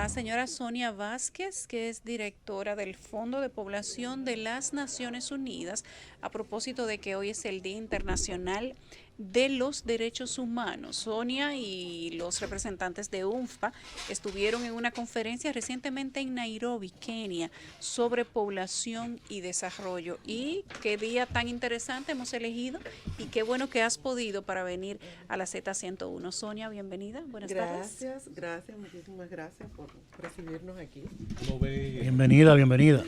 la señora Sonia Vázquez, que es directora del Fondo de Población de las Naciones Unidas, a propósito de que hoy es el Día Internacional de los Derechos Humanos. Sonia y los representantes de UNFPA estuvieron en una conferencia recientemente en Nairobi, Kenia, sobre población y desarrollo. Y qué día tan interesante hemos elegido y qué bueno que has podido para venir a la Z101. Sonia, bienvenida. Buenas tardes. Gracias, muchísimas gracias por recibirnos aquí. Uno ve, Bienvenida, bienvenida.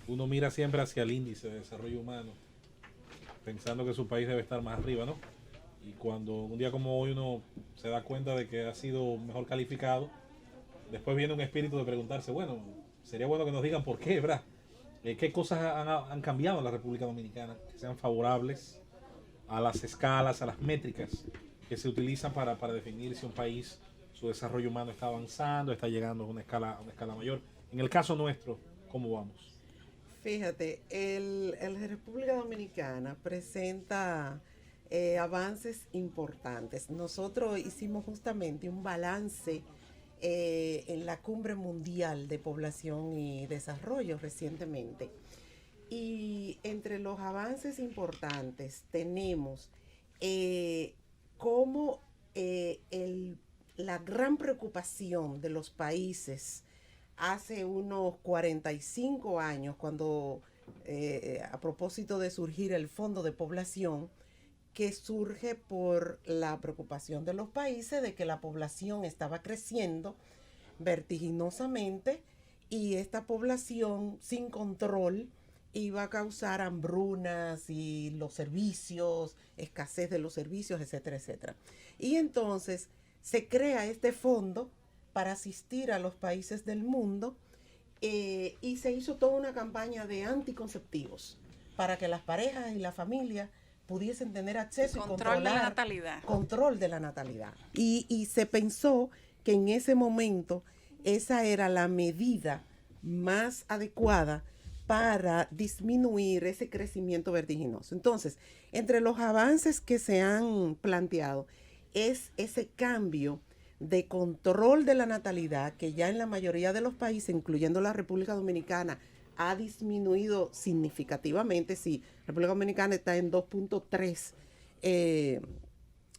uno mira siempre hacia el índice de desarrollo humano, pensando que su país debe estar más arriba, ¿no? Y cuando un día como hoy uno se da cuenta de que ha sido mejor calificado, después viene un espíritu de preguntarse, bueno, sería bueno que nos digan por qué, ¿verdad? ¿Qué cosas han cambiado en la República Dominicana que sean favorables a las escalas, a las métricas que se utilizan para definir si un país, su desarrollo humano está avanzando, está llegando a una escala mayor? En el caso nuestro, ¿cómo vamos? Fíjate, la República Dominicana presenta avances importantes. Nosotros hicimos justamente un balance en la Cumbre Mundial de Población y Desarrollo recientemente. Y entre los avances importantes tenemos cómo la gran preocupación de los países hace unos 45 años, cuando a propósito de surgir el Fondo de Población, que surge por la preocupación de los países de que la población estaba creciendo vertiginosamente y esta población sin control iba a causar hambrunas y los servicios, escasez de los servicios, etcétera, etcétera. Y entonces se crea este fondo para asistir a los países del mundo y se hizo toda una campaña de anticonceptivos para que las parejas y la familia pudiesen tener acceso y Control de la natalidad. Control de la natalidad. Y se pensó que en ese momento esa era la medida más adecuada para disminuir ese crecimiento vertiginoso. Entonces, entre los avances que se han planteado es ese cambio de control de la natalidad que ya en la mayoría de los países, incluyendo la República Dominicana, ha disminuido significativamente. Sí, la República Dominicana está en 2.3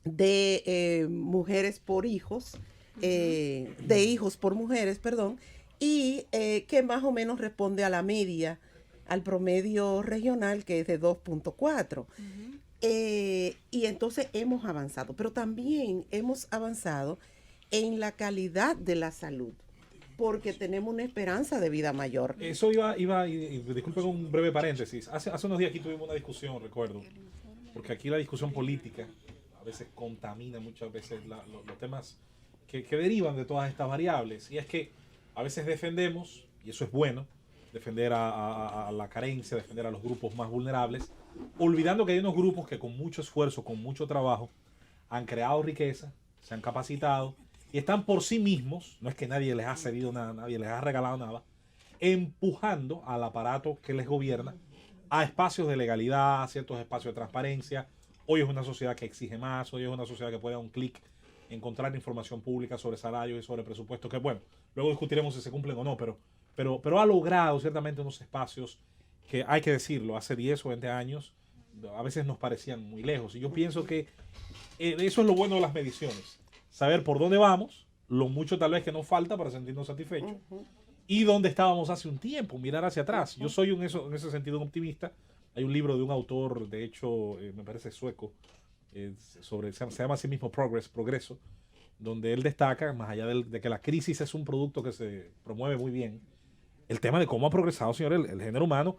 de mujeres por hijos, de hijos por mujeres, perdón, y que más o menos responde a la media, al promedio regional, que es de 2.4. Y entonces hemos avanzado, pero también hemos avanzado en la calidad de la salud, porque tenemos una esperanza de vida mayor. Eso y disculpen un breve paréntesis. Hace unos días aquí tuvimos una discusión, recuerdo, porque aquí la discusión política a veces contamina muchas veces los temas que derivan de todas estas variables. Y es que a veces defendemos, y eso es bueno, defender a la carencia, defender a los grupos más vulnerables, olvidando que hay unos grupos que con mucho esfuerzo, con mucho trabajo, han creado riqueza, se han capacitado y están por sí mismos, no es que nadie les ha cedido nada, nadie les ha regalado nada, empujando al aparato que les gobierna a espacios de legalidad, a ciertos espacios de transparencia. Hoy es una sociedad que exige más, hoy es una sociedad que puede a un clic encontrar información pública sobre salarios y sobre presupuestos, que bueno, luego discutiremos si se cumplen o no, pero ha logrado ciertamente unos espacios que, hay que decirlo, hace 10 o 20 años a veces nos parecían muy lejos. Y yo pienso que eso es lo bueno de las mediciones, saber por dónde vamos, lo mucho tal vez que nos falta para sentirnos satisfechos, y dónde estábamos hace un tiempo, mirar hacia atrás. Yo soy en ese sentido un optimista. Hay un libro de un autor, de hecho, me parece sueco, se llama a sí mismo Progreso, donde él destaca, más allá de que la crisis es un producto que se promueve muy bien, el tema de cómo ha progresado, señor, el género humano,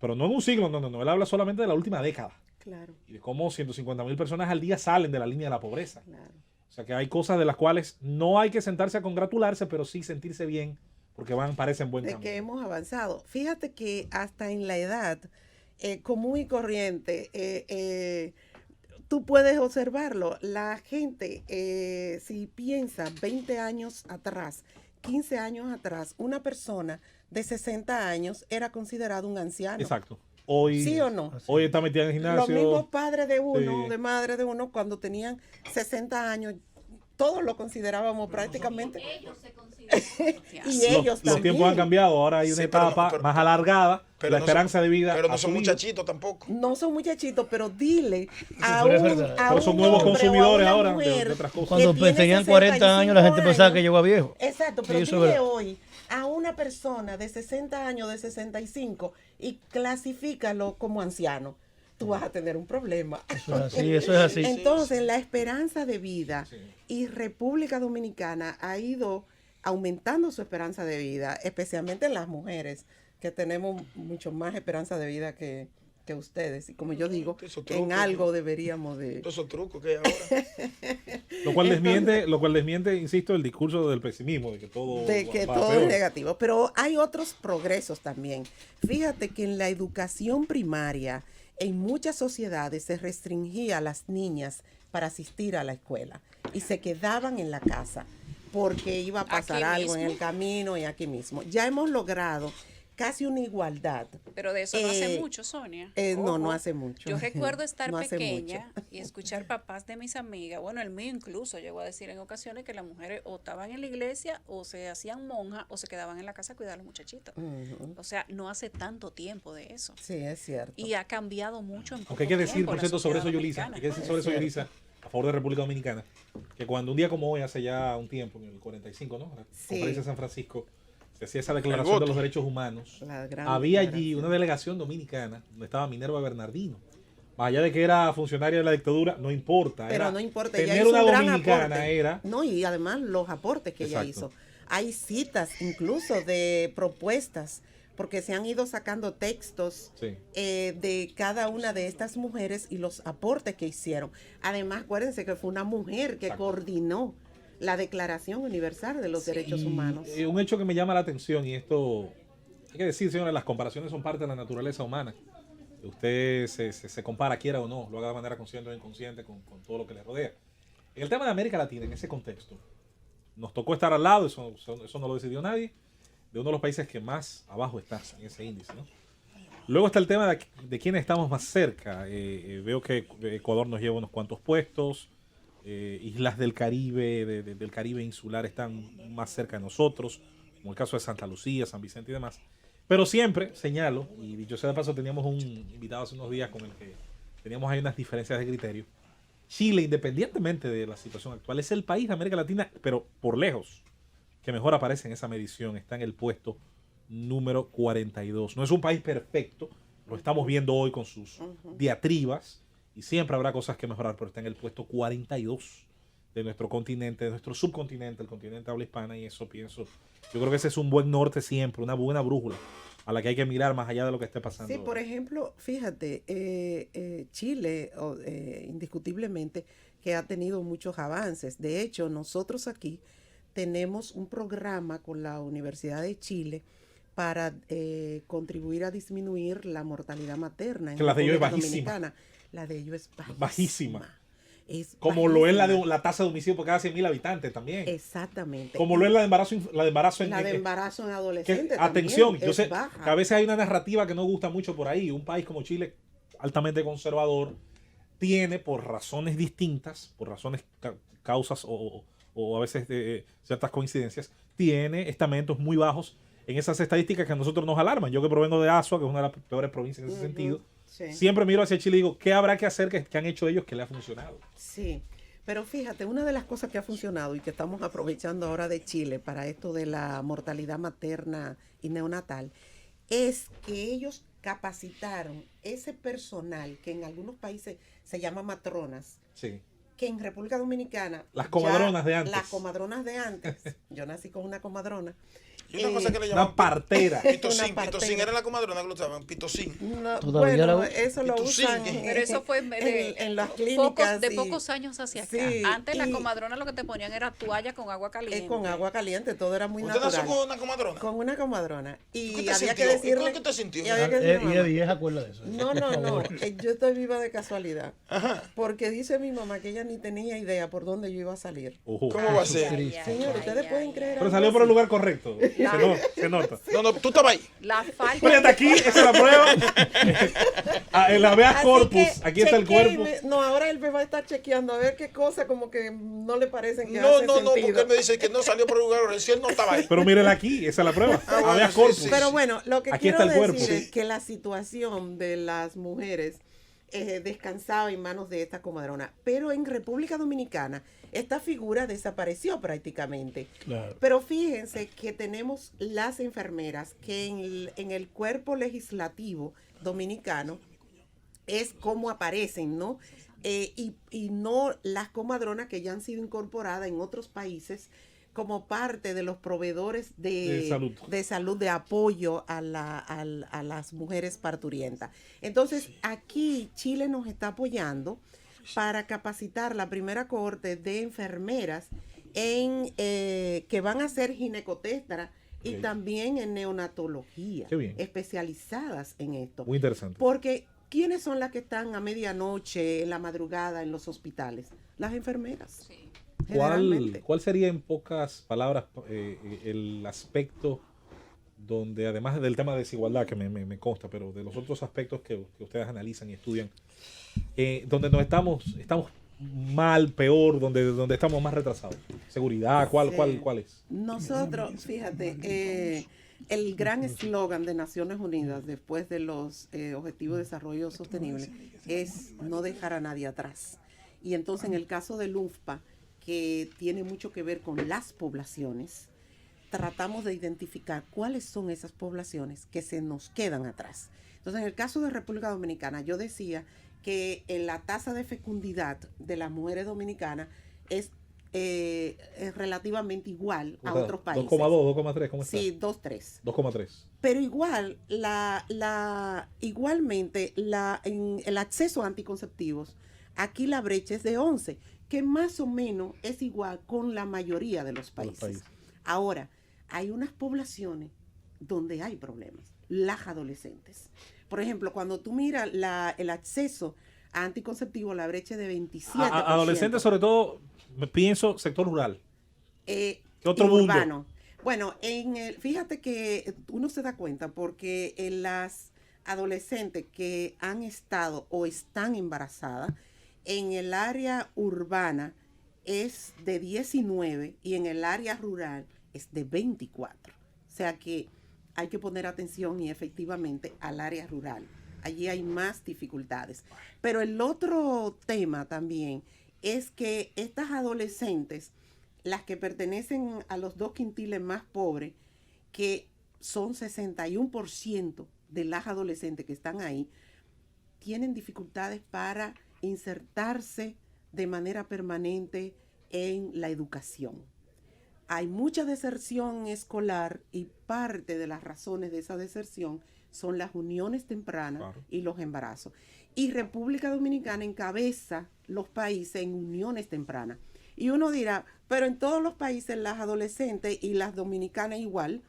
pero no en un siglo, no, él habla solamente de la última década. Claro. Y de cómo 150.000 personas al día salen de la línea de la pobreza. Claro. O sea que hay cosas de las cuales no hay que sentarse a congratularse, pero sí sentirse bien, porque parecen buen camino. De que hemos avanzado. Fíjate que hasta en la edad común y corriente, tú puedes observarlo. La gente, si piensa 20 años atrás, 15 años atrás, una persona de 60 años era considerado un anciano. Exacto. Hoy, ¿sí o no? Hoy está metida en el gimnasio. Los mismos padres de uno, sí, de madre de uno, cuando tenían 60 años, todos lo considerábamos prácticamente. Ellos se consideran ancianos. Y ellos Los también. tiempos han cambiado, ahora hay una Sí, pero etapa pero- más alargada, pero la no esperanza de vida Pero ha no son subido. muchachitos tampoco. No son muchachitos, pero dile a fuera un, verdad. a Pero un son nuevos hombre o a consumidores una ahora de mujer otras cosas. Cuando que tiene tenían 40 años, la gente 65 pensaba que años. llegó a viejo. Exacto, pero Sí, eso es dile verdad. hoy a una persona de 60 años, de 65 y clasifícalo como anciano. Tú vas a tener un problema. Eso es así, eso es así. Entonces, la esperanza de vida y República Dominicana ha ido aumentando su esperanza de vida, especialmente en las mujeres, que tenemos mucho más esperanza de vida que ustedes. Y como yo digo, Esos en trucos, algo deberíamos de... Todos esos trucos que hay ahora. Lo cual desmiente, insisto, el discurso del pesimismo, de que todo de que va a todo peor. es negativo. Pero hay otros progresos también. Fíjate que en la educación primaria, en muchas sociedades se restringía a las niñas para asistir a la escuela y se quedaban en la casa porque iba a pasar Aquí algo en mismo. el camino y aquí mismo. Ya hemos logrado casi una igualdad. Pero de eso no hace Eh, mucho, Sonia. No, no Ojo. hace mucho. Yo recuerdo estar No hace pequeña mucho. y escuchar papás de mis amigas, bueno, el mío incluso llegó a decir en ocasiones que las mujeres o estaban en la iglesia o se hacían monjas o se quedaban en la casa a cuidar a los muchachitos. Ujú. O sea, no hace tanto tiempo de eso. Sí, es cierto. Y ha cambiado mucho en poco Aunque hay que decir, tiempo por la cierto, sobre eso, sociedad Yulisa, dominicana. hay que decir sobre eso, Yulisa, a favor de República Dominicana, que cuando un día como hoy, hace ya un tiempo, en el 45, ¿no? La Sí. conferencia de San Francisco, se hacía esa declaración de voto. los derechos humanos. La gran Había allí declaración. una delegación dominicana donde estaba Minerva Bernardino. Más allá de que era funcionaria de la dictadura, no importa. Pero era no importa, ella tener hizo una un gran dominicana aporte. era. No, y además los aportes que ella Exacto. hizo. Hay citas incluso de propuestas, porque se han ido sacando textos Sí. de cada una de estas mujeres y los aportes que hicieron. Además, acuérdense que fue una mujer que Exacto. coordinó la Declaración Universal de los Derechos Humanos. Un hecho que me llama la atención, y esto hay que decir, señores, las comparaciones son parte de la naturaleza humana. Usted se compara, quiera o no, lo haga de manera consciente o inconsciente con todo lo que le rodea. En el tema de América Latina, en ese contexto, nos tocó estar al lado, eso no lo decidió nadie, de uno de los países que más abajo está en ese índice, ¿no? Luego está el tema de quiénes estamos más cerca. Veo que Ecuador nos lleva unos cuantos puestos. Islas del Caribe, del Caribe insular están más cerca de nosotros, como el caso de Santa Lucía, San Vicente y demás. Pero siempre señalo, y dicho sea de paso, teníamos un invitado hace unos días con el que teníamos ahí unas diferencias de criterio. Chile, independientemente de la situación actual, es el país de América Latina, pero por lejos, que mejor aparece en esa medición. Está en el puesto número 42. No es un país perfecto, lo estamos viendo hoy con sus diatribas, y siempre habrá cosas que mejorar, pero está en el puesto 42 de nuestro continente, de nuestro subcontinente, el continente habla hispana, y eso pienso, yo creo que ese es un buen norte siempre, una buena brújula a la que hay que mirar más allá de lo que esté pasando. Sí, por ejemplo, fíjate, Chile indiscutiblemente que ha tenido muchos avances. De hecho, nosotros aquí tenemos un programa con la Universidad de Chile para contribuir a disminuir la mortalidad materna en Que la de ellos es República bajísima. Dominicana. La de ellos es bajísima. Bajísima. Es Como lo es bajísima. la tasa de homicidio por cada 100.000 habitantes también. Exactamente. Como lo es la de embarazo, La de embarazo en adolescentes. atención, también yo es sé baja. que a veces hay una narrativa que no gusta mucho por ahí. Un país como Chile, altamente conservador, tiene por razones distintas, por razones, causas o a veces ciertas coincidencias, tiene estamentos muy bajos en esas estadísticas que a nosotros nos alarman. Yo que provengo de Azua, que es una de las peores provincias en ese sentido, Sí. siempre miro hacia Chile y digo, ¿qué habrá que hacer que han hecho ellos que le ha funcionado? Sí, pero fíjate, una de las cosas que ha funcionado y que estamos aprovechando ahora de Chile para esto de la mortalidad materna y neonatal es que ellos capacitaron ese personal que en algunos países se llama matronas, Sí. que en República Dominicana... Las comadronas de antes. Las comadronas de antes. Yo nací con una comadrona. Y una cosa que le Una llaman partera. pitocín. Una Pitocín partera. era la comadrona que lo usaban, pitocín. No, Todavía bueno, la- eso lo Pitocín. usan Pero eso fue en las clínicas. de y- pocos años hacia acá. Sí, Antes la y- comadrona lo que te ponían era toalla con agua caliente. con agua caliente, todo era muy ¿Usted nació natural. con una comadrona? Con una comadrona. Y ¿Qué te había que sintió? decirle. ¿Qué te sintió? y había que decirle, Y de mamá, vieja acuerda de eso. no, Por no, favor. yo estoy viva de casualidad. Ajá. Porque dice mi mamá que ella ni tenía idea por dónde yo iba a salir. Ojo. ¿Cómo va a ser? Señor, ustedes pueden creer. Pero algo salió por el así? lugar correcto. Se nota. No, tú estabas ahí. La falta Pues hasta aquí, esa es la prueba. En la habeas Así corpus, que aquí está el cuerpo. chequéeme. No, ahora él me va a estar chequeando a ver qué cosa como que no le parecen que No, hace no, porque sentido. él me dice que no salió por el lugar, si él no estaba ahí. Pero mírela aquí, esa es la prueba. bueno, Habeas sí, corpus. sí. Pero bueno, lo que Aquí quiero está el cuerpo. decir Sí. es que la situación de las mujeres descansaba en manos de esta comadrona. Pero en República Dominicana esta figura desapareció prácticamente. Claro. Pero fíjense que tenemos las enfermeras que en el cuerpo legislativo dominicano es como aparecen, ¿no? Y no las comadronas que ya han sido incorporadas en otros países como parte de los proveedores de salud, de apoyo a las mujeres parturientas. Entonces, aquí Chile nos está apoyando para capacitar la primera cohorte de enfermeras que van a ser ginecotestras y también en neonatología, especializadas en esto. Muy interesante. Porque, ¿quiénes son las que están a medianoche, en la madrugada, en los hospitales? Las enfermeras. Sí. ¿Cuál sería en pocas palabras el aspecto donde, además del tema de desigualdad que me consta, pero de los otros aspectos que ustedes analizan y estudian, donde nos estamos mal, peor, donde estamos más retrasados? ¿Seguridad? ¿Cuál es? Nosotros, fíjate, el gran eslogan de Naciones Unidas después de los Objetivos de Desarrollo Sostenible es no dejar a nadie atrás. Y entonces en el caso del UNFPA, que tiene mucho que ver con las poblaciones, tratamos de identificar cuáles son esas poblaciones que se nos quedan atrás. Entonces, en el caso de República Dominicana, yo decía que en la tasa de fecundidad de las mujeres dominicanas es relativamente igual a otros países. 2,2, 2,3, ¿cómo está? Sí, 2,3. 2,3. Pero igual, igualmente, en el acceso a anticonceptivos, aquí la brecha es de 11, que más o menos es igual con la mayoría de los países. Ahora, hay unas poblaciones donde hay problemas, las adolescentes. Por ejemplo, cuando tú miras el acceso a anticonceptivos, la brecha es de 27%. Adolescentes, sobre todo, pienso, sector rural. ¿Qué otro urbano. mundo? Bueno, fíjate que uno se da cuenta porque en las adolescentes que han estado o están embarazadas, en el área urbana es de 19 y en el área rural es de 24. O sea que hay que poner atención y efectivamente al área rural. Allí hay más dificultades. Pero el otro tema también es que estas adolescentes, las que pertenecen a los 2 quintiles más pobres, que son 61% de las adolescentes que están ahí, tienen dificultades para insertarse de manera permanente en la educación. Hay mucha deserción escolar y parte de las razones de esa deserción son las uniones tempranas y los embarazos. Y República Dominicana encabeza los países en uniones tempranas. Y uno dirá, pero en todos los países las adolescentes y las dominicanas igual,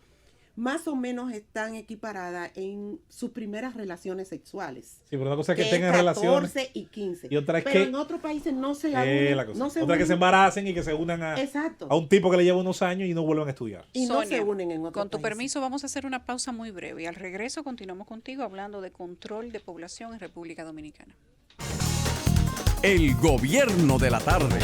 más o menos están equiparadas en sus primeras relaciones sexuales. Sí, pero una cosa es que tengan 14 relaciones. 14 y 15. Y otra es pero que, en otros países no se unen. Otra que se embaracen y que se unan Exacto. a un tipo que le lleva unos años y no vuelvan a estudiar. Y Sonia, no se unen en otros con tu países. permiso, vamos a hacer una pausa muy breve y al regreso continuamos contigo hablando de control de población en República Dominicana. El gobierno de la tarde.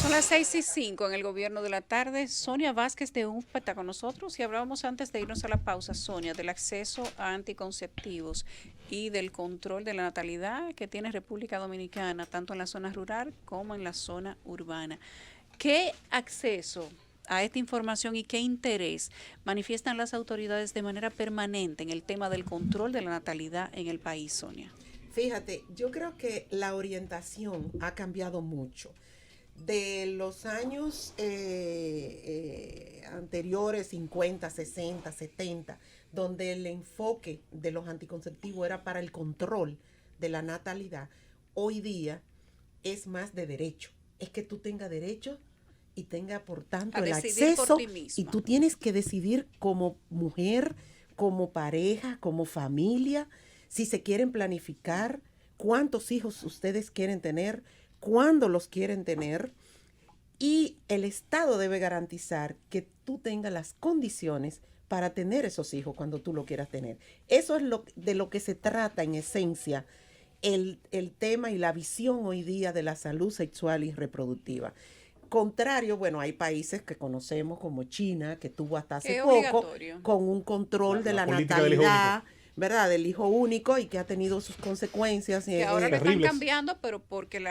Son las 6:05 en el gobierno de la tarde. Sonia Vázquez de UNFPA está con nosotros y hablábamos antes de irnos a la pausa, Sonia, del acceso a anticonceptivos y del control de la natalidad que tiene República Dominicana, tanto en la zona rural como en la zona urbana. ¿Qué acceso a esta información y qué interés manifiestan las autoridades de manera permanente en el tema del control de la natalidad en el país, Sonia? Fíjate, yo creo que la orientación ha cambiado mucho. De los años anteriores, 50, 60, 70, donde el enfoque de los anticonceptivos era para el control de la natalidad, hoy día es más de derecho. Es que tú tengas derecho y tenga, por tanto, el acceso. Y tú tienes que decidir como mujer, como pareja, como familia, si se quieren planificar, cuántos hijos ustedes quieren tener, cuándo los quieren tener, y el Estado debe garantizar que tú tengas las condiciones para tener esos hijos cuando tú lo quieras tener. Eso es de lo que se trata en esencia el tema y la visión hoy día de la salud sexual y reproductiva. Contrario, bueno, hay países que conocemos como China, que tuvo hasta hace Es poco obligatorio. con un control de la política del hijo natalidad, ¿verdad? Del hijo único y que ha tenido sus consecuencias. Que ahora le están terribles. cambiando, pero porque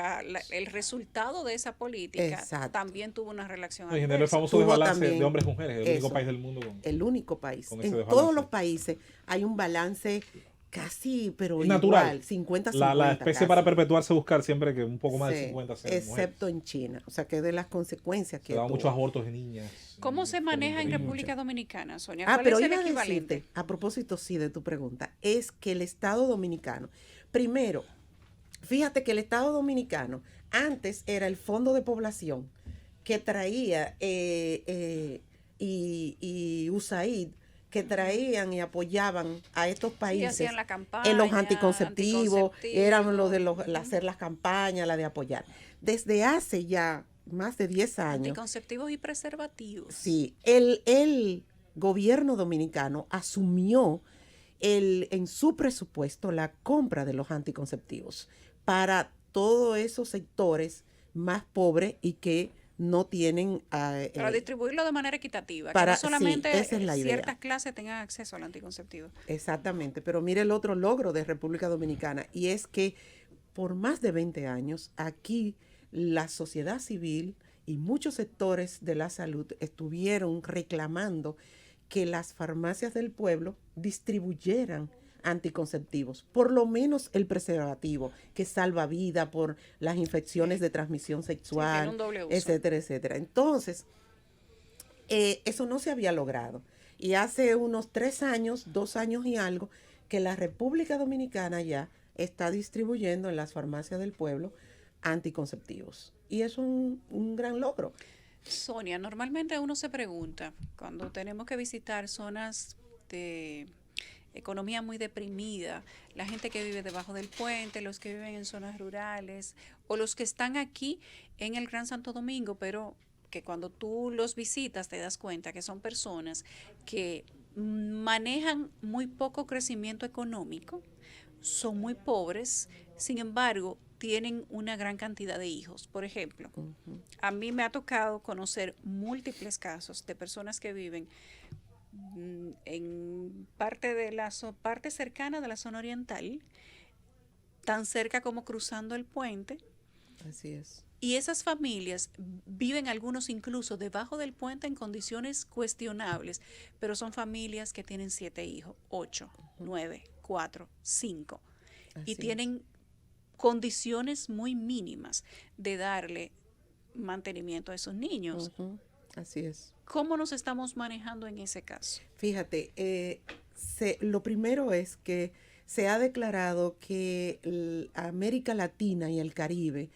el resultado de esa política Exacto. también tuvo una relación Y generó el adversa. famoso Tuvo desbalance también de hombres-mujeres, el único eso. país del mundo con... El único país. Con ese En desbalance. todos los países hay un balance casi, pero natural. igual, 50-50. La especie casi. para perpetuarse buscar siempre que un poco más Sí, de 50 sea mujer. excepto en China. O sea, que de las consecuencias que Se daban tuvo. muchos abortos de niñas. ¿Cómo se maneja en Terrible. República Dominicana, Sonia? Ah, ¿Cuál pero es el iba a equivalente? decirte, a propósito, sí, de tu pregunta, es que el Estado Dominicano, primero, fíjate que el Estado Dominicano antes era el Fondo de Población que traía y USAID, que traían y apoyaban a estos Y países hacían la campaña. en los anticonceptivos, eran los de hacer las campañas, la de apoyar. Desde hace ya más de 10 años, Anticonceptivos y preservativos. sí, el gobierno dominicano asumió en su presupuesto la compra de los anticonceptivos para todos esos sectores más pobres y que no tienen Para distribuirlo de manera equitativa. para- que no solamente sí, esa es la idea. ciertas clases tengan acceso al anticonceptivo. exactamente, pero mire el otro logro de República Dominicana y es que por más de 20 años aquí la sociedad civil y muchos sectores de la salud estuvieron reclamando que las farmacias del pueblo distribuyeran anticonceptivos, por lo menos el preservativo, que salva vida por las infecciones de transmisión sexual, tiene un doble uso. etcétera, etcétera. Entonces, eso no se había logrado. Y hace unos 3 años, 2 años y algo, que la República Dominicana ya está distribuyendo en las farmacias del pueblo anticonceptivos. Y es un gran logro. Sonia, normalmente uno se pregunta, cuando tenemos que visitar zonas de economía muy deprimida, la gente que vive debajo del puente, los que viven en zonas rurales o los que están aquí en el Gran Santo Domingo, pero que cuando tú los visitas te das cuenta que son personas que manejan muy poco crecimiento económico, son muy pobres, sin embargo, tienen una gran cantidad de hijos. Por ejemplo, a mí me ha tocado conocer múltiples casos de personas que viven en parte de parte cercana de la zona oriental, tan cerca como cruzando el puente, Así es. y esas familias viven algunos incluso debajo del puente en condiciones cuestionables, pero son familias que tienen 7 hijos, 8, 9, 4, 5, Así y es. tienen condiciones muy mínimas de darle mantenimiento a esos niños. Ujú, así es. ¿Cómo nos estamos manejando en ese caso? Fíjate, lo primero es que se ha declarado que América Latina y el Caribe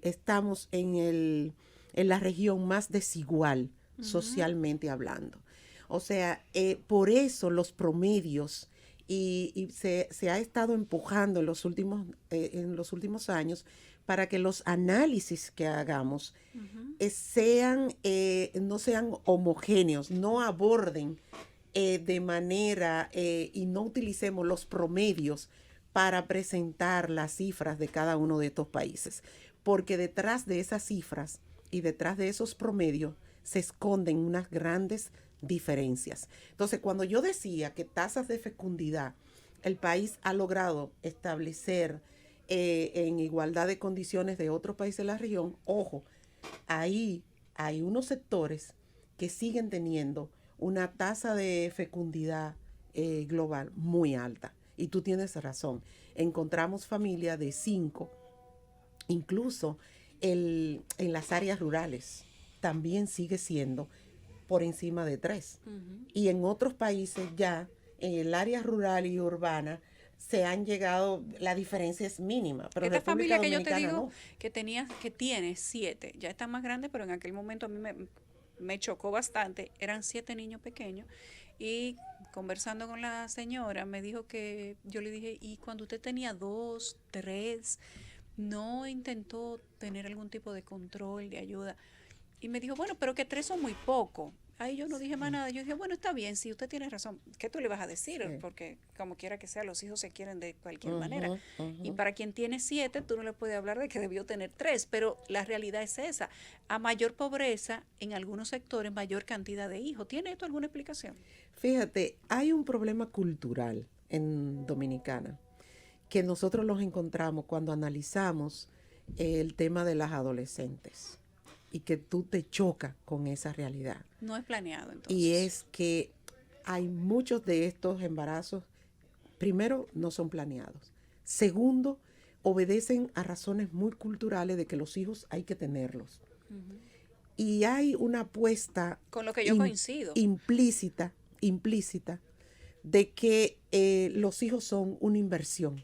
estamos en la región más desigual socialmente hablando. O sea, por eso los promedios y se ha estado empujando en los últimos años para que los análisis que hagamos no sean homogéneos, no aborden de manera y no utilicemos los promedios para presentar las cifras de cada uno de estos países, porque detrás de esas cifras y detrás de esos promedios se esconden unas grandes diferencias. Entonces, cuando yo decía que tasas de fecundidad el país ha logrado establecer en igualdad de condiciones de otros países de la región, ojo, ahí hay unos sectores que siguen teniendo una tasa de fecundidad global muy alta. Y tú tienes razón. Encontramos familias de 5, incluso en las áreas rurales también sigue siendo por encima de 3. Y en otros países ya, en el área rural y urbana, se han llegado, la diferencia es mínima. Pero Esta República familia que yo te Dominicana digo no. que tiene 7, ya está más grande, pero en aquel momento a mí me chocó bastante. Eran 7 niños pequeños. Y conversando con la señora, me dijo que yo le dije, ¿y cuando usted tenía 2, 3, no intentó tener algún tipo de control, de ayuda? Y me dijo, bueno, pero que 3 son muy poco. Ahí yo no dije más nada. Yo dije, bueno, está bien, si usted tiene razón, ¿qué tú le vas a decir? Sí. Porque como quiera que sea, los hijos se quieren de cualquier Ujú, manera. Y ujú. para quien tiene 7, tú no le puedes hablar de que debió tener 3, pero la realidad es esa. A mayor pobreza, en algunos sectores, mayor cantidad de hijos. ¿Tiene esto alguna explicación? Fíjate, hay un problema cultural en Dominicana que nosotros los encontramos cuando analizamos el tema de las adolescentes y que tú te chocas con esa realidad. No es planeado, entonces. Y es que hay muchos de estos embarazos, primero, no son planeados. Segundo, obedecen a razones muy culturales de que los hijos hay que tenerlos. Ujú. Y hay una apuesta Con lo que yo coincido. implícita de que los hijos son una inversión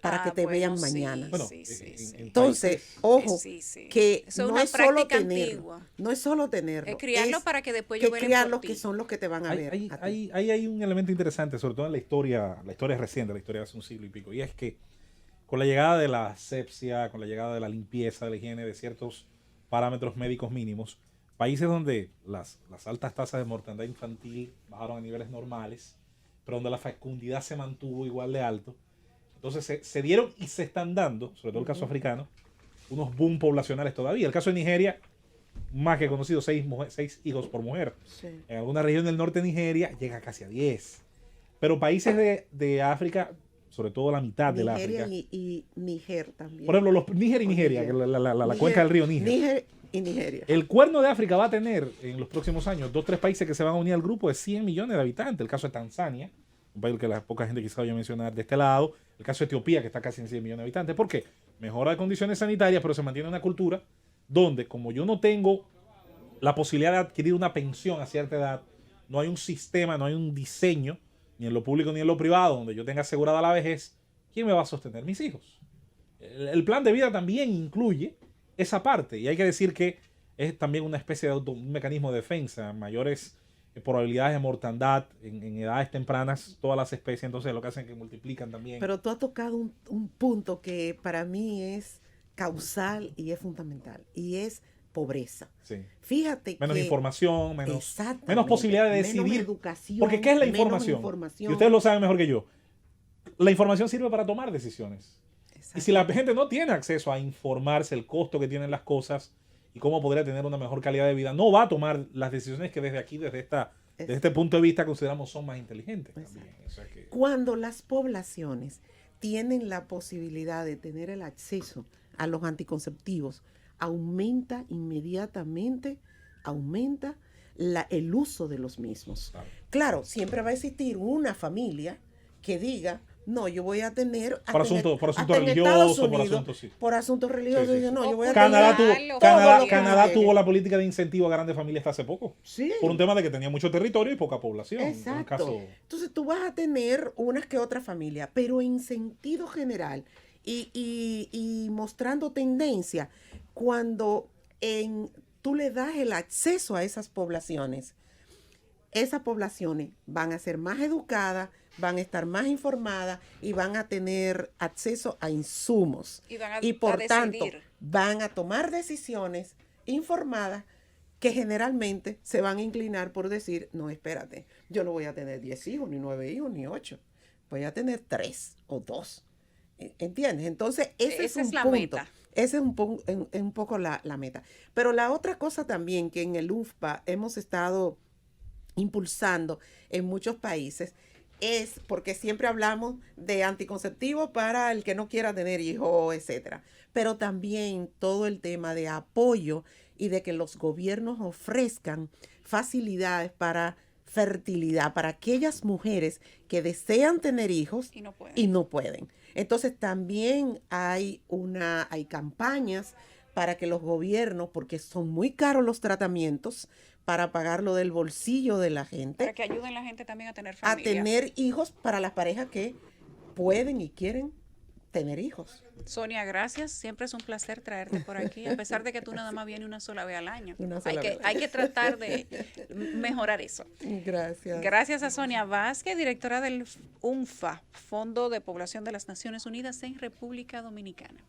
para que te bueno, vean sí, mañana. Bueno, sí, sí. Entonces, países- ojo, Sí, sí. que Eso es no una es solo práctica tenerlo, antigua. no es solo tenerlo, Es criarlo es para que después que ellos velen criarlos por que ti. son los que te van a ver. a ti. hay un elemento interesante, sobre todo en la historia reciente, la historia de hace un siglo y pico, y es que con la llegada de la asepsia, con la llegada de la limpieza, de la higiene, de ciertos parámetros médicos mínimos, países donde las altas tasas de mortandad infantil bajaron a niveles normales, pero donde la fecundidad se mantuvo igual de alto, entonces se dieron y se están dando, sobre todo el caso africano, unos boom poblacionales todavía. El caso de Nigeria, más que conocido, 6 hijos por mujer. Sí. En alguna región del norte de Nigeria llega casi a 10. Pero países de África, sobre todo la mitad de la Nigeria África. y Níger también. Por ejemplo, Níger y Nigeria, Níger. que la Níger- cuenca del río Níger. Níger y Nigeria. El cuerno de África va a tener en los próximos años 2-3 países que se van a unir al grupo de 100 millones de habitantes. El caso de Tanzania, un país que la poca gente quizá vaya a mencionar de este lado. El caso de Etiopía, que está casi en 100 millones de habitantes. ¿Por qué? Mejora de condiciones sanitarias, pero se mantiene una cultura donde, como yo no tengo la posibilidad de adquirir una pensión a cierta edad, no hay un sistema, no hay un diseño, ni en lo público ni en lo privado, donde yo tenga asegurada la vejez, ¿quién me va a sostener? Mis hijos. El plan de vida también incluye esa parte, y hay que decir que es también una especie de un mecanismo de defensa, mayores probabilidades de mortandad en edades tempranas, todas las especies, entonces lo que hacen es que multiplican también. Pero tú has tocado un punto que para mí es causal y es fundamental, y es pobreza. Sí. Fíjate Menos que información, menos exactamente, posibilidad de menos decidir. educación, Porque ¿qué es la menos información? Y ustedes lo saben mejor que yo. La información sirve para tomar decisiones. Y si la gente no tiene acceso a informarse el costo que tienen las cosas y cómo podría tener una mejor calidad de vida, no va a tomar las decisiones que desde aquí, desde este punto de vista, consideramos son más inteligentes. También. O sea que, Cuando las poblaciones tienen la posibilidad de tener el acceso a los anticonceptivos, aumenta inmediatamente, el uso de los mismos. Claro, siempre va a existir una familia que diga, no, yo voy a tener... por asuntos hasta en religiosos, Estados por Unidos, asuntos, sí. por asuntos religiosos, Sí, sí, dice, sí. no, yo voy a Canadá tener... tuvo, Todo Canadá, lo que Canadá llegue. tuvo la política de incentivo a grandes familias hasta hace poco. Sí. Por un tema de que tenía mucho territorio y poca población. Un Exacto. caso, Entonces tú vas a tener unas que otras familias, pero en sentido general y mostrando tendencia, cuando tú le das el acceso a esas poblaciones van a ser más educadas, van a estar más informadas y van a tener acceso a insumos. Y por tanto, decidir. van a tomar decisiones informadas que generalmente se van a inclinar por decir, no, espérate, yo no voy a tener 10 hijos, ni 9 hijos, ni 8. Voy a tener 3 o 2. ¿Entiendes? Entonces, ese es un la punto. meta. Ese es un poco la meta. Pero la otra cosa también que en el UNFPA hemos estado impulsando en muchos países es porque siempre hablamos de anticonceptivos para el que no quiera tener hijos, etcétera. Pero también todo el tema de apoyo y de que los gobiernos ofrezcan facilidades para fertilidad para aquellas mujeres que desean tener hijos y no pueden. Entonces también hay campañas para que los gobiernos, porque son muy caros los tratamientos, para pagarlo del bolsillo de la gente. Para que ayuden a la gente también a tener A familia. tener hijos para las parejas que pueden y quieren tener hijos. Sonia, gracias. Siempre es un placer traerte por aquí, a pesar de que tú nada más vienes una sola vez al año. Hay que tratar de mejorar eso. Gracias. Gracias a Sonia Vázquez, directora del UNFPA, Fondo de Población de las Naciones Unidas en República Dominicana.